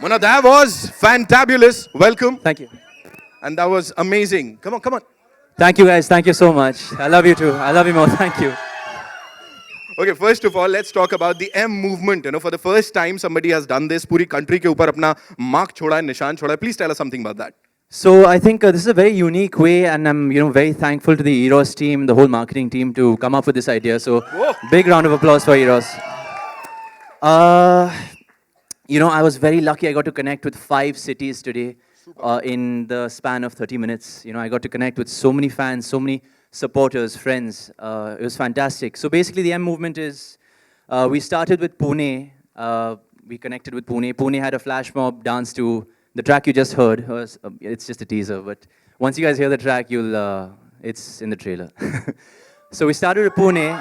Munna, that was fantabulous. Welcome. Thank you. And that was amazing. Come on, come on. Thank you guys. Thank you so much. I love you too. I love you more. Thank you. Okay, first of all, let's talk about the M movement. You know, for the first time, somebody has done this. पूरी country के ऊपर अपना mark छोड़ा है, निशान छोड़ा है. Please tell us something about that. So I think this is a very unique way, and I'm very thankful to the Eros team, the whole marketing team, to come up with this idea. So big round of applause for Eros. I was very lucky. I got to connect with 5 cities today in the span of 30 minutes. I got to connect with so many fans, so many supporters, friends. It was fantastic. So basically, the M movement is, we started with Pune. We connected with Pune. Pune had a flash mob dance to the track you just heard. It's just a teaser, but once you guys hear the track, it's in the trailer. So we started with Pune.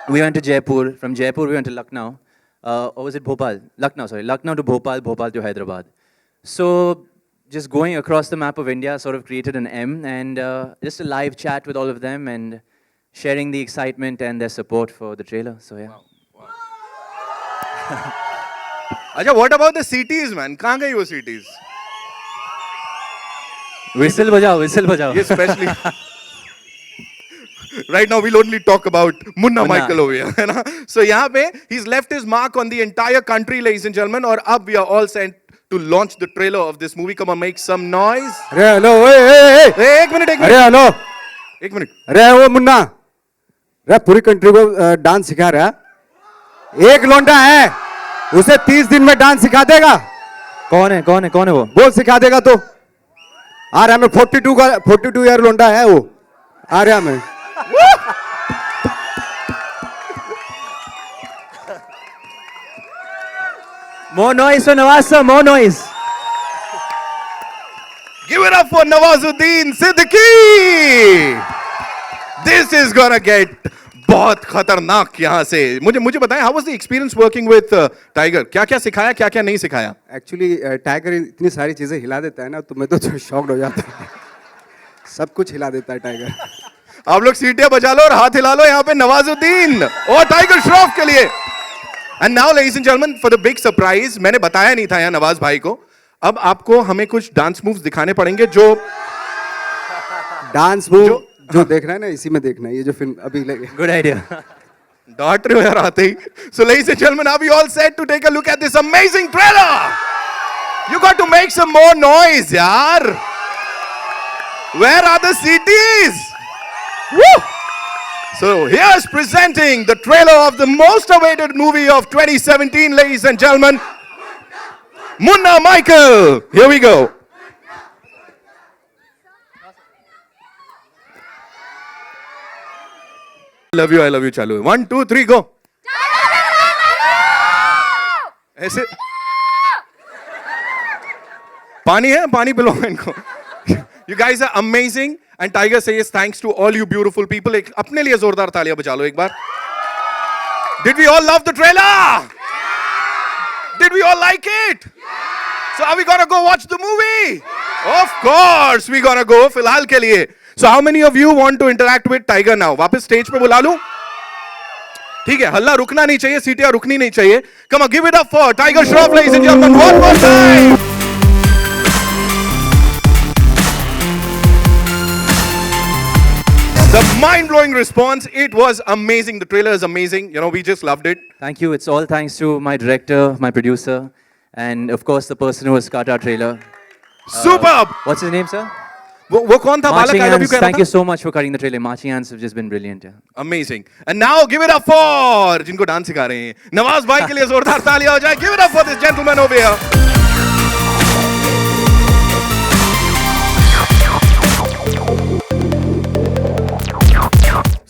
We went to Jaipur. From Jaipur, we went to Lucknow. Or was it Bhopal? Lucknow, sorry. Lucknow to Bhopal, Bhopal to Hyderabad. So just going across the map of India sort of created an M, and just a live chat with all of them and sharing the excitement and their support for the trailer. So yeah. Wow. Acha, what about the cities, man? कहाँ गई वो cities? Whistle bajao, whistle bajao. Yes, especially. Right now, we'll only talk about Munna Michael over here. है ना? So यहाँ पे, he's left his mark on the entire country, ladies and gentlemen. और अब we are all sent to launch the trailer of this movie. Come on, make some noise. अरे hello, ए एक minute. अरे hello, एक minute. अरे वो मुन्ना, अरे पूरी कंट्री को डांस सिखा रहा है. एक लौंडा है, उसे 30 दिन में डांस सिखा देगा. कौन है वो? बोल सिखा देगा तो. आ रहा मैं 42 ईयर लौंडा है वो. आ रहा मैं. More noise for Nawaz sir, more noise. Give it up for Nawazuddin Siddiqui. This is gonna get बहुत खतरनाक यहाँ से. मुझे बताएं, how was the experience working with Tiger? क्या सिखाया, क्या नहीं सिखाया? एक्चुअली टाइगर इतनी सारी चीजें हिला देता है ना, तो मैं तो शॉक्ड हो जाता हूँ. सब कुछ हिला देता है टाइगर. आप लोग सीटियां बजा लो और हाथ हिला लो यहाँ पे नवाजुद्दीन और टाइगर श्रॉफ के लिए. And now ladies and gentleman, for the big surprise, मैंने बताया नहीं था यहाँ नवाज भाई को, अब आपको हमें कुछ डांस मूव्स दिखाने पड़ेंगे. जो डांस मूव जो देखना है ना, इसी में देखना है. ये जो फिल्म अभी लगे. Good idea. डांट रहे हो यार आते ही. So ladies and gentlemen, are we all set to take a look at this amazing trailer? You got to make some more noise, yaar. Where are the cities? Woo! So here's presenting the trailer of the most awaited movie of 2017, ladies and gentlemen, Munna Michael. Here we go. I love you, चालू है. 1, 2, 3, go. ऐसे पानी है, पानी पिलाओ इनको. You guys are amazing. And Tiger says thanks to all you beautiful people. एक अपने लिए जोरदार तालियां बजा लो एक बार. Did we all love the trailer? Did we all like it? So are we gonna go watch the movie? Of course we gonna go. फिलहाल के लिए. So how many of you want to interact with Tiger now? वापस stage पे बुला लूं? ठीक है, हल्ला रुकना नहीं चाहिए, सीटियां रुकनी नहीं चाहिए. Come on, give it up for Tiger Shroff, ladies and gentlemen, one more time. The mind-blowing response, it was amazing. The trailer is amazing. We just loved it. Thank you. It's all thanks to my director, my producer, and of course the person who has cut our trailer. Superb. What's his name, sir? वो कौन था? Marching Ants. Thank you so much for cutting the trailer. Marching Ants have just been brilliant. Yeah. Amazing. And now give it up for जिनको dance सिखा रहे हैं नवाज भाई के लिए जोरदार तालियां हो जाए. Give it up for this gentleman over here.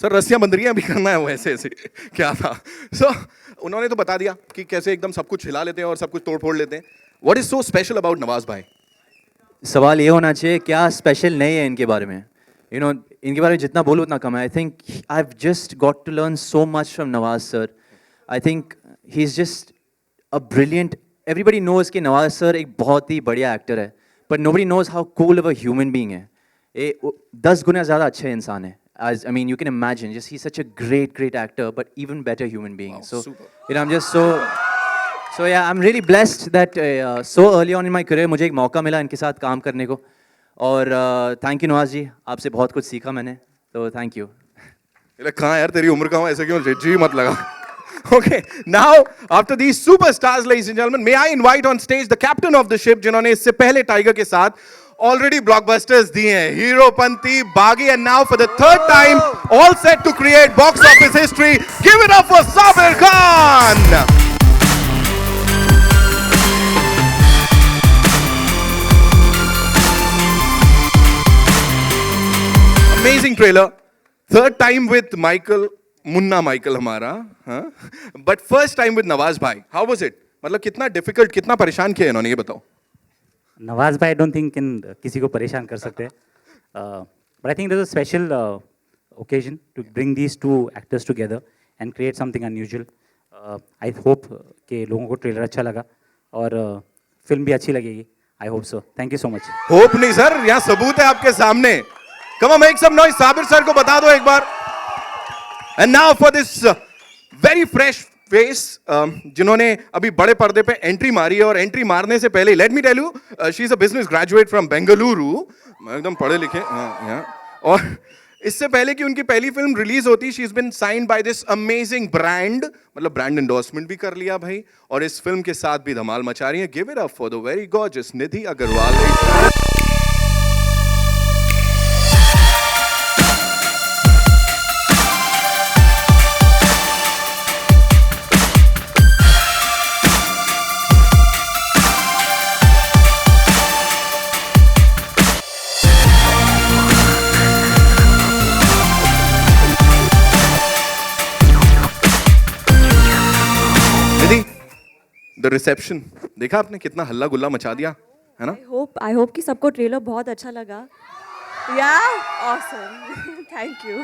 Sir रस्सियां बंद रही हैं, अभी करना है वो ऐसे क्या था. So उन्होंने तो बता दिया कि कैसे एकदम सब कुछ हिला लेते हैं और सब कुछ तोड़ फोड़ लेते हैं. What is so special about Nawaz भाई? सवाल ये होना चाहिए क्या स्पेशल नहीं है इनके बारे में. इनके बारे में जितना बोलो उतना कम है. I think I have just got to learn so much from Nawaz sir. I think he is just a brilliant. Everybody knows कि नवाज सर एक बहुत ही बढ़िया एक्टर है, but nobody knows how cool of a human being है. 10 गुना ज़्यादा अच्छा इंसान है. I mean, you can imagine, just he's such a great actor, but even better human being. Wow, so, super. I'm just So yeah, I'm really blessed that so early on in my career मुझे एक मौका मिला इनके साथ काम करने को और thank you नवाज जी, आपसे बहुत कुछ सीखा मैंने, तो thank you. ये कहाँ यार तेरी उम्र कहाँ, ऐसे क्यों जी मत लगा. Okay, now after these superstars, ladies and gentlemen, may I invite on stage the captain of the ship, जिन्होंने इससे पहले टाइगर के साथ already blockbusters दिए हैं, हीरो पंती, बागी, and now for the third time, all set to create box office history. Give it up for Sabir Khan. Amazing trailer. Third time with Michael, Munna Michael हमारा, हाँ? But first time with Nawaz भाई. How was it? मतलब कितना difficult, कितना परेशान किया इन्होंने, ये बताओ. नवाज भाई, I don't think किसी को परेशान कर सकते. But I think there's a special occasion to bring these two actors together and create something unusual. I hope कि लोगों को ट्रेलर अच्छा लगा और फिल्म भी अच्छी लगेगी. I hope so. Thank you so much. Hope नहीं सर, यहाँ सबूत है आपके सामने. Come on, make some noise. Sabir sir को बता दो एक बार. And now for this very fresh face, जिन्होंने अभी बड़े पर्दे पे एंट्री मारी है और एंट्री मारने से पहले, let me tell you, she is a business graduate from Bengaluru. एकदम पढ़े लिखे, और इससे पहले कि उनकी पहली फिल्म रिलीज होती, she has been signed by this amazing brand, मतलब ब्रांड एंडोर्समेंट भी कर लिया भाई, और इस फिल्म के साथ भी धमाल मचा रही है. Give it up for the very gorgeous Nidhhi Agerwal. The reception, देखा आपने कितना हल्ला गुल्ला मचा दिया, है ना? I hope कि सबको ट्रेलर बहुत अच्छा लगा. Yeah, awesome. Thank you.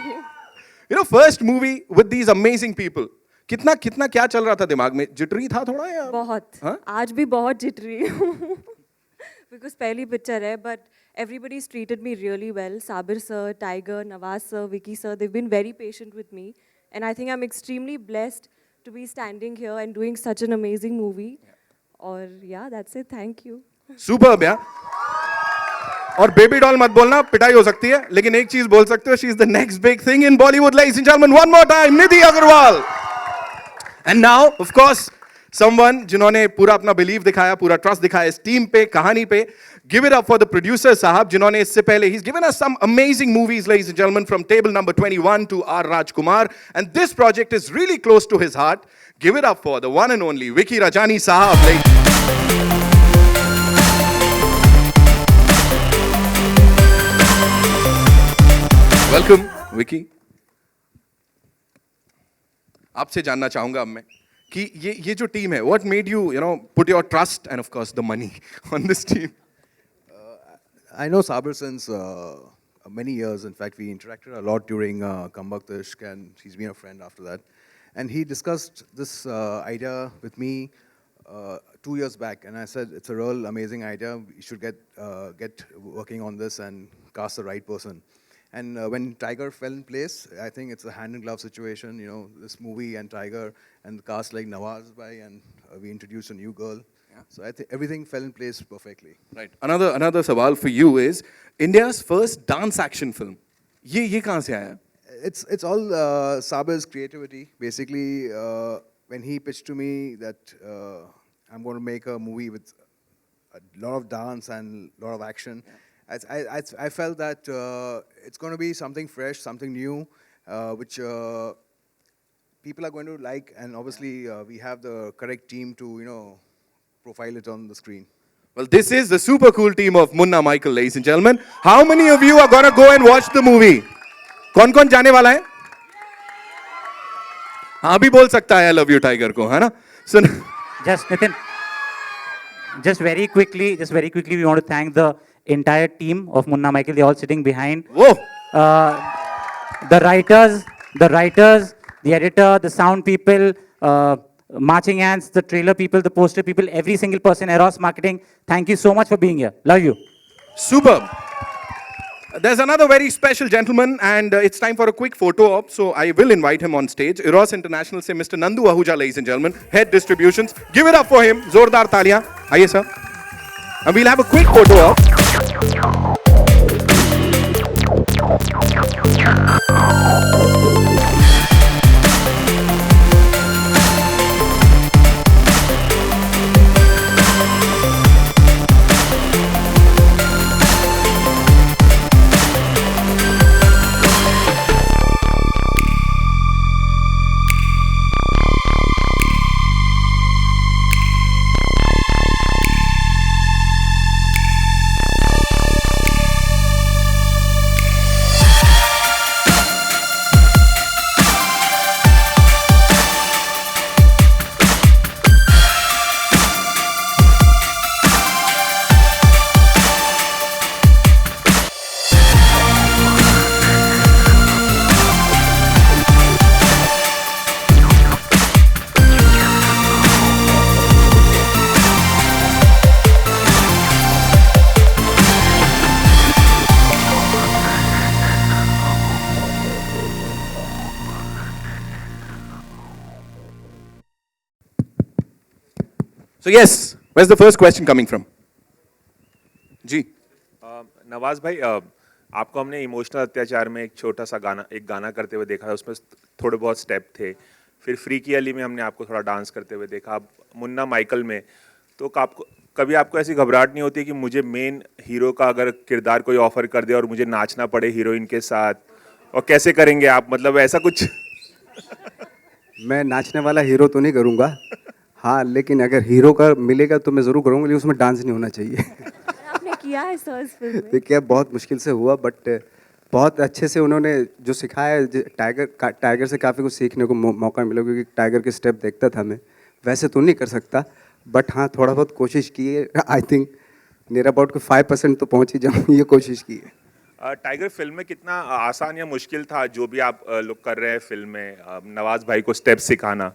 You know, first movie with these amazing people. कितना क्या चल रहा था दिमाग में? जिटरी था थोड़ा या? बहुत. हाँ? आज भी बहुत जिटरी हूँ. Because पहली पिक्चर है, but everybody's treated me really well. Sabir sir, Tiger, Nawaz sir, Vicky sir, they've been very patient with me, and I think I'm extremely blessed to be standing here and doing such an amazing movie. और yeah, that's it. Thank you. Superb यार. और baby doll मत बोलना, पिटाई हो सकती है, लेकिन एक चीज बोल सकते हो, she is the next big thing in Bollywood, ladies and gentlemen. One more time, Nidhhi Agerwal. And now, of course, someone जिन्होंने पूरा अपना बिलीव दिखाया, पूरा ट्रस्ट दिखाया इस टीम पे, कहानी पे. Give it up for the producer साहब, जिन्होंने इससे पहले, he's given us some amazing movies, ladies and gentlemen, from table number 21 to R. Rajkumar, and this project is really close to his heart. Give it up for the one and only Vicky Rajani साहब. Welcome, Vicky. आपसे जानना चाहूंगा अब मैं कि ये जो team है, what made you, put your trust and of course the money on this team? I know Sabir since many years. In fact, we interacted a lot during Kambak Tishk, and he's been a friend after that. And he discussed this idea with me 2 years back, and I said, it's a real amazing idea. We should get working on this and cast the right person. And when Tiger fell in place, I think it's a hand-in-glove situation, this movie and Tiger and the cast like Nawaz bhai, and we introduced a new girl. Yeah. So I think everything fell in place perfectly. Right. Another सवाल for you is India's first dance action film. ये कहाँ से आया? It's all Sabir's creativity. Basically, when he pitched to me that I'm going to make a movie with a lot of dance and a lot of action, I felt that it's going to be something fresh, something new, which people are going to like, and obviously we have the correct team to, profile it on the screen. Well, this is the super cool team of Munna Michael, ladies and gentlemen. How many of you are going to go and watch the movie? कौन जाने वाला है? हाँ भी बोल सकता है I love you Tiger को, है ना? सुन. Just Nitin, just very quickly, we want to thank the entire team of Munna Michael. They're all sitting behind. Whoa. The writers, the editor, the sound people, marching ants, the trailer people, the poster people, every single person, Eros Marketing. Thank you so much for being here. Love you. Superb. There's another very special gentleman, and it's time for a quick photo op. So I will invite him on stage. Eros International से Mr. Nandu Ahuja, ladies and gentlemen, head distributions. Give it up for him. जोरदार तालियां. आइए sir. And we'll have a quick photo op. So yes, where's the first question coming from? जी. नवाज भाई आपको हमने emotional अत्याचार में एक छोटा सा गाना करते हुए देखा था, उसमें थोड़े बहुत स्टेप थे. फिर फ्रीकी अली में हमने आपको थोड़ा डांस करते हुए देखा. अब मुन्ना माइकल में तो कभी आपको ऐसी घबराहट नहीं होती कि मुझे मेन हीरो का अगर किरदार कोई ऑफर कर दे और मुझे नाचना पड़े हीरोइन के साथ, और कैसे करेंगे आप, मतलब ऐसा कुछ? मैं नाचने वाला हीरो तो नहीं करूँगा, हाँ, लेकिन अगर हीरो का मिलेगा तो मैं ज़रूर करूँगा, लेकिन उसमें डांस नहीं होना चाहिए. आपने किया है सर इस फिल्म में? देखिए बहुत मुश्किल से हुआ, बट बहुत अच्छे से उन्होंने जो सिखाया है. टाइगर से काफ़ी कुछ सीखने को मौका मिला, क्योंकि टाइगर के स्टेप देखता था मैं. वैसे तो नहीं कर सकता, बट हाँ थोड़ा बहुत कोशिश की है. आई थिंक नियर अबाउट 5% तो पहुँच ही जाऊँ, ये कोशिश की है. टाइगर फिल्म में कितना आसान या मुश्किल था जो भी आप लोग कर रहे हैं फिल्म में, नवाज भाई को स्टेप सिखाना?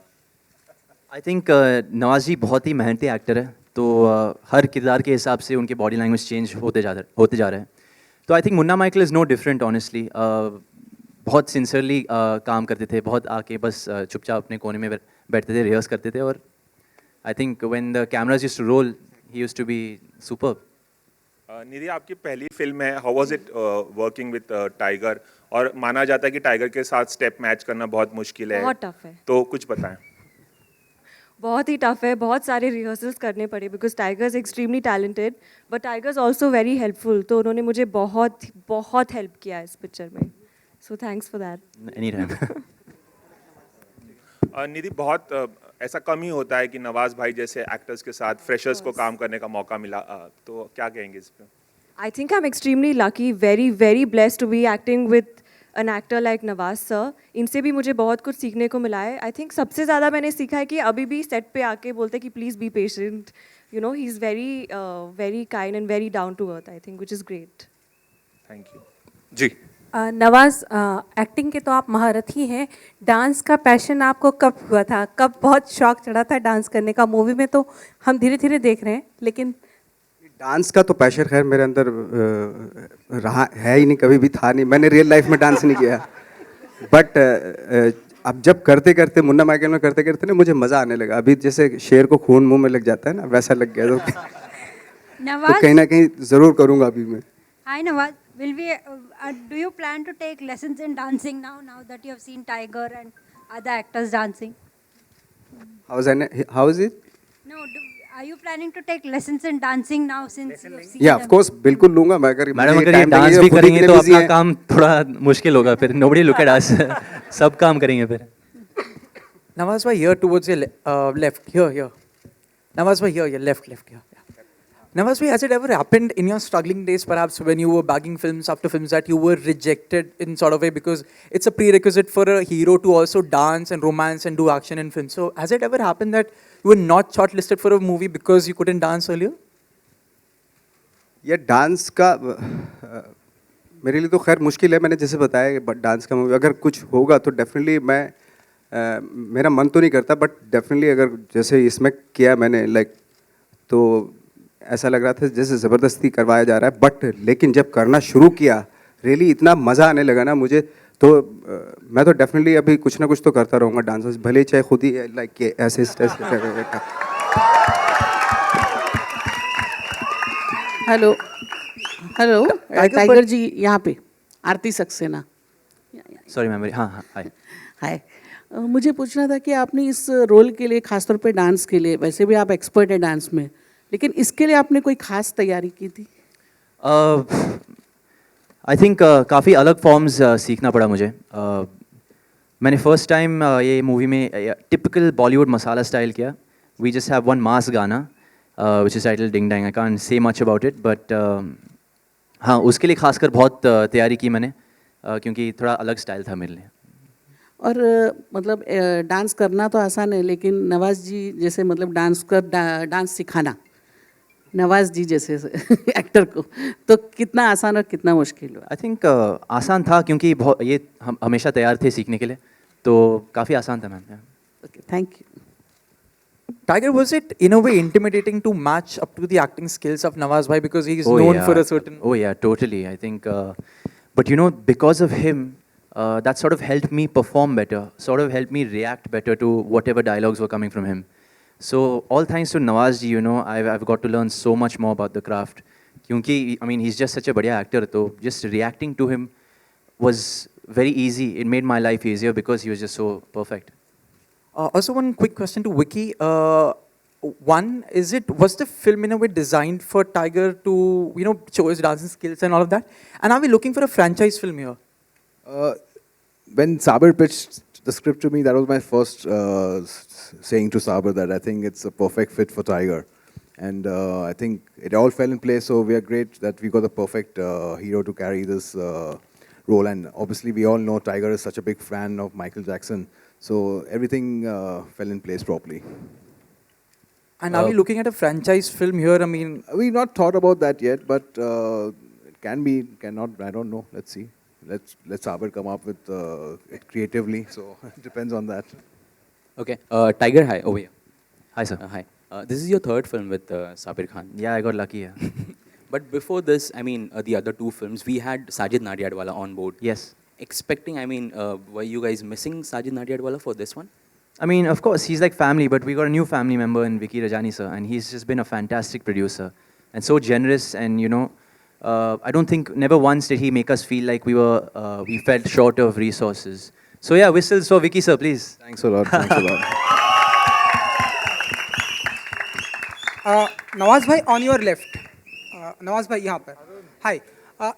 आई थिंक नवाज जी बहुत ही मेहनती एक्टर है, तो हर किरदार के हिसाब से उनके बॉडी लैंग्वेज चेंज होते जा रहे हैं. तो I think Munna Michael is no different honestly. बहुत सिंसियरली काम करते थे, बहुत आके बस चुपचाप अपने कोने में बैठते थे, रिहर्स करते थे, और I think when the cameras used to roll he used to be superb. Nidhi, आपकी पहली फिल्म है, how was it working with Tiger? और माना जाता है कि टाइगर के साथ स्टेप मैच करना बहुत मुश्किल है. बहुत टफ है. तो कुछ बताएं. बहुत ही टफ है, बहुत सारे रिहर्सल्स करने पड़े, because tiger is extremely talented, but tiger is also very helpful. तो उन्होंने मुझे बहुत बहुत हेल्प किया इस पिक्चर में, so thanks for that. Any time. Nidhi, बहुत ऐसा कम ही होता है कि नवाज भाई जैसे एक्टर्स के साथ फ्रेशर्स को काम करने का मौका मिला, तो क्या कहेंगे इस पे? I think I am extremely lucky, very very blessed to be acting with an actor like Nawaz sir. इनसे भी मुझे बहुत कुछ सीखने को मिला है. आई थिंक सबसे ज़्यादा मैंने सीखा है कि अभी भी सेट पे आके बोलते हैं कि please be patient, you know, he is very kind and very down to earth, I think, which is great. Thank you. जी. नवाज, एक्टिंग के तो आप महारथ ही हैं. डांस का पैशन आपको कब हुआ था, कब बहुत शौक चढ़ा था डांस करने का? मूवी में तो हम धीरे धीरे देख रहे हैं, लेकिन डांस का तो पैशन खैर मेरे अंदर रहा है ही नहीं, कभी भी था नहीं. मैंने रियल लाइफ में डांस नहीं किया, बट अब जब करते करते मुन्ना माइकल में करते करते ना मुझे मज़ा आने लगा. अभी जैसे शेर को खून मुंह में लग जाता है ना, वैसा लग गया. तो कहीं ना कहीं ज़रूर करूँगा अभी मैं. Hi Nawaz, do you plan to take lessons in dancing now that you have seen Tiger and other actors dancing? How is it? No, are you planning to take lessons in dancing now since you have seen Yeah, of course, बिल्कुल लूँगा मैं. अगर madam अगर ये dance भी करेंगे तो अपना काम थोड़ा मुश्किल होगा, फिर nobody look at us. सब काम करेंगे फिर. Nawaz bhai, here towards your left, here. Nawaz bhai, here, left, here. Nawaz bhai, has it ever happened in your struggling days, perhaps when you were bagging films after films, that you were rejected in sort of way, because it's a prerequisite for a hero to also dance and romance and do action in films? So has it ever happened that you were not shortlisted for a movie because you couldn't dance earlier? ये dance का मेरे लिए तो खैर मुश्किल है. मैंने जैसे बताया, बट डांस का मूवी अगर कुछ होगा तो डेफिनेटली मैं मेरा मन तो नहीं करता, बट डेफिनेटली अगर जैसे इसमें किया मैंने लाइक, तो ऐसा लग रहा था जैसे ज़बरदस्ती करवाया जा रहा है. बट लेकिन जब करना शुरू किया रियली इतना मज़ा आने लगा ना मुझे, तो मैं तो डेफिनेटली अभी कुछ ना कुछ तो करता रहूँगा डांस, भले चाहे खुद ही लाइक ऐसे स्टेज हेलो हेलो टाइगर जी यहाँ पे आरती सक्सेना। सॉरी मैम, हाँ हाँ हाय। हाय, मुझे पूछना था कि आपने इस रोल के लिए, खासतौर पे डांस के लिए, वैसे भी आप एक्सपर्ट है डांस में, लेकिन इसके लिए आपने कोई खास तैयारी की थी? आई थिंक काफ़ी अलग फॉर्म्स सीखना पड़ा मुझे। मैंने फर्स्ट टाइम ये मूवी में टिपिकल बॉलीवुड मसाला स्टाइल किया। We just have one mass गाना which is title ding dang. I can't say much about it, but हाँ, उसके लिए खासकर बहुत तैयारी की मैंने, क्योंकि थोड़ा अलग स्टाइल था मेरे लिए। और मतलब डांस करना तो आसान है, लेकिन नवाज जी जैसे मतलब डांस सिखाना नवाज जी जैसे एक्टर को, तो कितना आसान और कितना मुश्किल हुआ? आई थिंक आसान था, क्योंकि बहुत ये हम हमेशा तैयार थे सीखने के लिए, तो काफ़ी आसान था ma'am. Okay, thank you. Tiger, was it in a way intimidating to match up to the acting skills of Nawaz Bhai because he is known for a certain... Oh yeah, totally. I think, but you know, because of him, that sort of helped me perform better, sort of helped me react better to whatever dialogues were coming from him. So all thanks to Nawaz ji, you know, I've got to learn so much more about the craft. Kyunki, I mean, he's just such a badhiya actor, so just reacting to him was very easy. It made my life easier because he was just so perfect. Also, one quick question to Vicky. One, was the film in a way designed for Tiger to, you know, show his dancing skills and all of that? And are we looking for a franchise film here? When Saber pitched the script to me, that was my first saying to Saber that I think it's a perfect fit for Tiger. And I think it all fell in place, so we are great that we got the perfect hero to carry this role. And obviously we all know Tiger is such a big fan of Michael Jackson, so everything fell in place properly. And are we looking at a franchise film here? I mean... We've not thought about that yet, but it can be, cannot, I don't know. Let's see. Let Saber come up with it creatively, so it depends on that. Okay, Tiger, hi, over here. Hi sir. Hi. This is your third film with Sabir Khan. Yeah, I got lucky. Yeah. But before this, I mean, the other two films, we had Sajid Nadiadwala on board. Yes. Expecting, I mean, were you guys missing Sajid Nadiadwala for this one? I mean, of course, he's like family, but we got a new family member in Vicky Rajani, sir, and he's just been a fantastic producer and so generous. And you know, I don't think never once did he make us feel like we felt short of resources. So yeah, whistles for Vicky, sir, please. Thanks a lot. Thanks a lot. Nawaz भाई on your left, Nawaz भाई यहाँ पर। हाय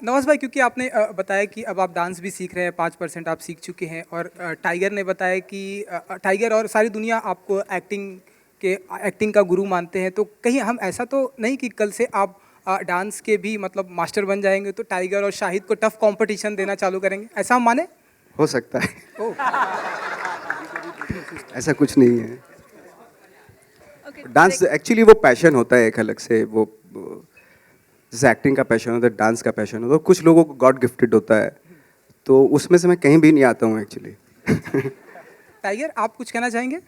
नवाज भाई, क्योंकि आपने बताया कि अब आप डांस भी सीख रहे हैं, 5% आप सीख चुके हैं, और टाइगर ने बताया कि टाइगर और सारी दुनिया आपको एक्टिंग का गुरु मानते हैं, तो कहीं हम ऐसा तो नहीं कि कल से आप डांस के भी मतलब मास्टर बन जाएंगे तो टाइगर और शाहिद को टफ कंपटीशन देना चालू करेंगे, ऐसा हम माने? हो सकता है। ऐसा कुछ नहीं है। डांस एक्चुअली वो पैशन होता है एक अलग से, वो जैसे एक्टिंग का पैशन होता है, डांस का पैशन होता है, कुछ लोगों को गॉड गिफ्टेड होता है, तो उसमें से मैं कहीं भी नहीं आता हूँ एक्चुअली। टाइगर, आप कुछ कहना चाहेंगे?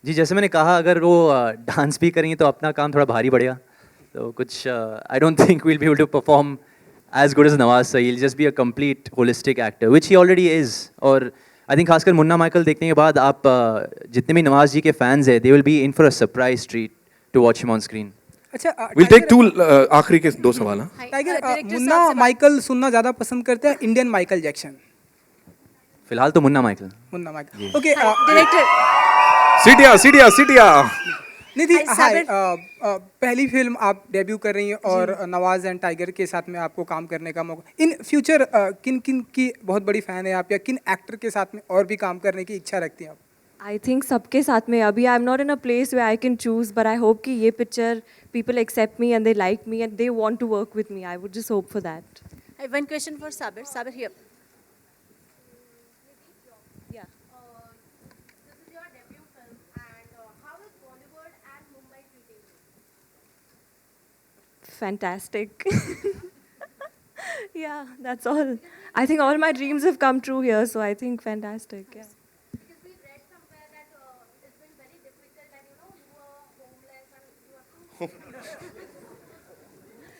जी, जैसे मैंने कहा, अगर वो डांस भी करेंगे तो अपना काम थोड़ा भारी पड़ेगा, तो कुछ I don't think we will be able to perform as good as Nawaz sir. He'll just be a complete holistic actor, which he already is. और I think खासकर मुन्ना माइकल देखने के बाद आप जितने भी नवाज जी के फैंस हैं, they will be in for a surprise treat to watch him on screen. अच्छा, we'll take two आखिरी के दो सवाल। टाइगर, मुन्ना माइकल सुनना ज़्यादा पसंद करते हैं, इंडियन माइकल जैक्सन? फिलहाल तो Munna Michael. Munna Michael, okay. Director सीटिया निधि, हाय, पहली फिल्म आप डेब्यू कर रही हैं और नवाज एंड टाइगर के साथ में आपको काम करने का मौका, इन फ्यूचर किन किन की बहुत बड़ी फ़ैन है आप, या किन एक्टर के साथ में और भी काम करने की इच्छा रखती हैं आप? आई थिंक सबके साथ में। अभी I am not in a place where I can choose, but I hope कि ये picture people accept me and they like me and they want to work with me. I would just hope for that. I have one question for Sabir. Sabir, here. Yeah. This is your debut film, and how is Bollywood and Mumbai treating you? Fantastic. Yeah, that's all. I think all my dreams have come true here, so I think fantastic. Yeah. Because we read somewhere that it's been very difficult, and you know you were homeless and you have to.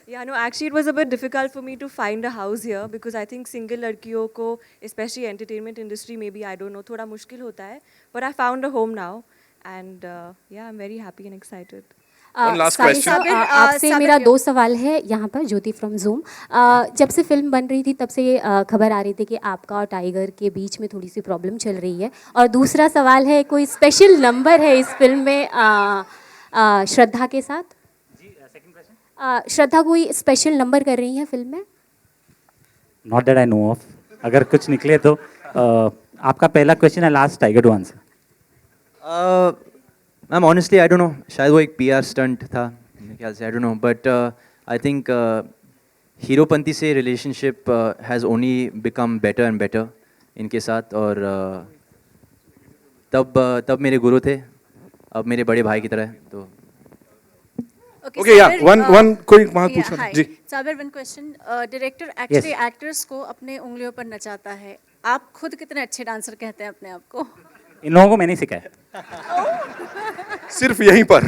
Yeah, no, actually it was a bit difficult for me to find a house here because I think single लड़कियों को, especially entertainment industry, maybe I don't know, थोड़ा मुश्किल होता है. But I found a home now, and yeah, I'm very happy and excited. One last question. आपसे मेरा 2 सवाल है यहाँ पर, ज्योति फ्रॉम जूम. जब से फिल्म बन रही थी तब से ये खबर आ रही थी कि आपका और टाइगर के बीच में थोड़ी सी प्रॉब्लम चल रही है. और दूसरा सवाल है, कोई स्पेशल नंबर है इस फिल्म में श्रद्धा के साथ? श्रद्धा कोई स्पेशल नंबर कर रही है फिल्म में? Not that I know of. अगर कुछ निकले तो आपका पहला क्वेश्चन है, last Tiger to answer. Ma'am honestly I don't know, शायद वो एक PR स्टंट था मेरे ख्याल से, I don't know, but I think Heropanti से relationship has only become better and better इनके साथ. और तब मेरे गुरु थे, अब मेरे बड़े भाई की तरह है. तो Okay, yeah, one कोई वहाँ पूछो जी. Sabir, one question. Director actually actors को अपने उंगलियों पर नचाता है. आप खुद कितने अच्छे डांसर कहते हैं अपने आप को? इन लोगों को मैंने सिखाया. सिर्फ यहीं पर.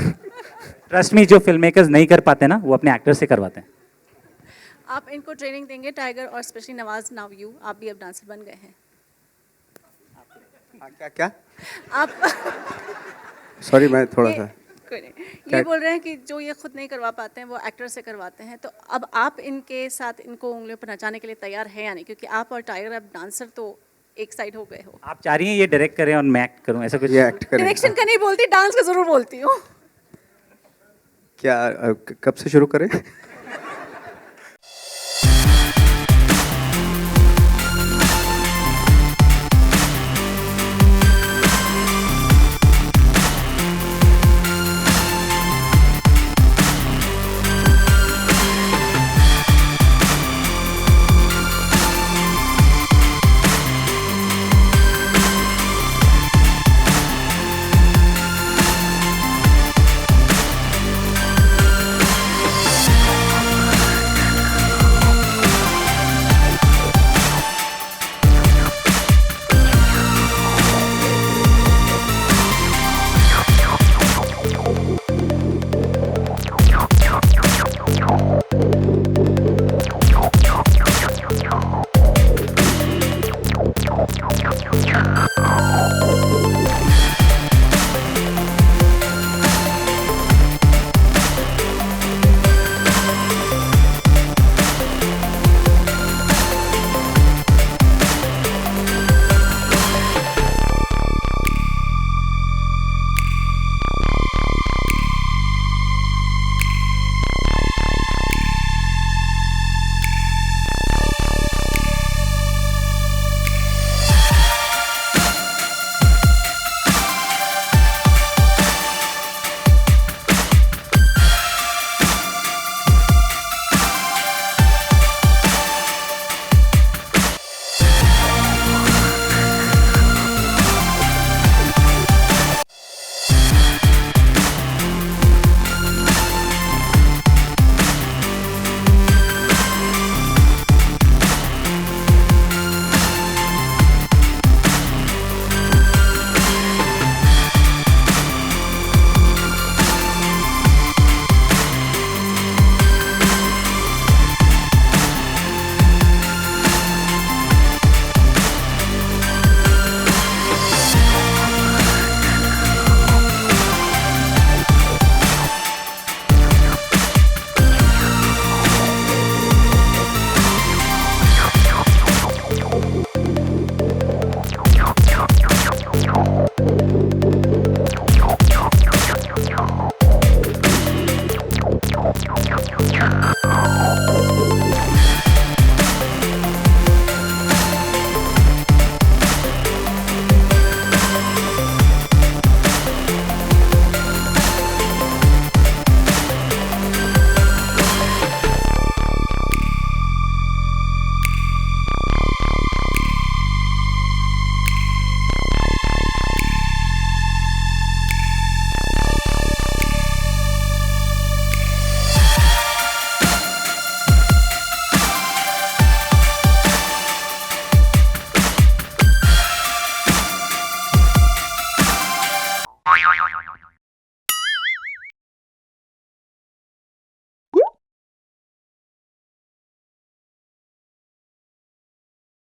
ट्रस्ट मी, जो फिल्म मेकर्स नहीं कर पाते ना, वो अपने एक्टर से करवाते हैं. आप इनको ट्रेनिंग देंगे, टाइगर और स्पेशली नवाज, नाउ यू, आप भी अब डांसर बन गए हैं. क्या आप सॉरी मैं थोड़ा सा कोई नहीं, ये बोल रहे हैं कि जो ये खुद नहीं करवा पाते हैं वो एक्टर से करवाते हैं. तो अब आप इनके साथ इनको उंगलियों पर नचाने के लिए तैयार हैं या नहीं? क्योंकि आप और टाइगर अब डांसर तो एक साइड हो गए हो. आप चाह रही हैं ये डायरेक्ट करें और मैं एक्ट करूं, ऐसा कुछ? ये एक्ट करें. डायरेक्शन का नहीं बोलती, डांस का जरूर बोलती हूँ. क्या कब से शुरू करें?